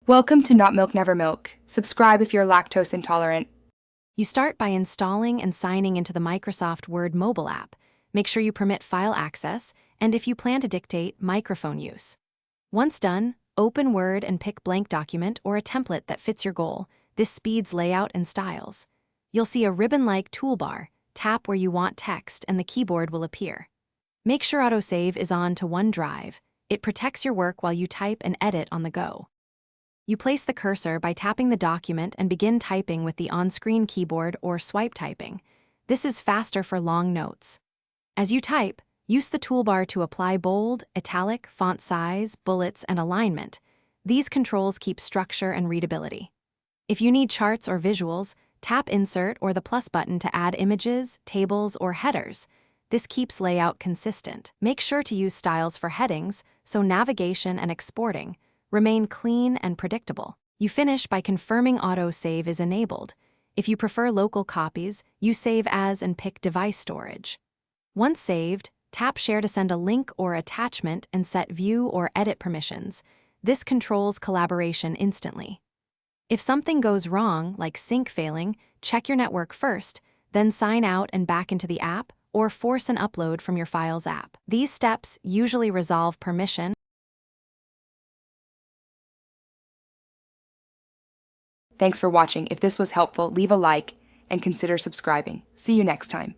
Welcome to Not Milk Never Milk. Subscribe if you're lactose intolerant. You start by installing and signing into the Microsoft Word mobile app. Make sure you permit file access, and if you plan to dictate, microphone use. Once done, open Word and pick blank document or a template that fits your goal. This speeds layout and styles. You'll see a ribbon-like toolbar. Tap where you want text and the keyboard will appear. Make sure autosave is on to OneDrive. It protects your work while you type and edit on the go. You place the cursor by tapping the document and begin typing with the on-screen keyboard or swipe typing. This is faster for long notes. As you type, use the toolbar to apply bold, italic, font size, bullets, and alignment. These controls keep structure and readability. If you need charts or visuals, tap Insert or the plus button to add images, tables, or headers. This keeps layout consistent. Make sure to use styles for headings, so navigation and exporting remain clean and predictable. You finish by confirming auto-save is enabled. If you prefer local copies, you save as and pick device storage. Once saved, tap Share to send a link or attachment and set view or edit permissions. This controls collaboration instantly. If something goes wrong, like sync failing, check your network first, then sign out and back into the app, or force an upload from your Files app. These steps usually resolve permission. Thanks for watching. If this was helpful, leave a like and consider subscribing. See you next time.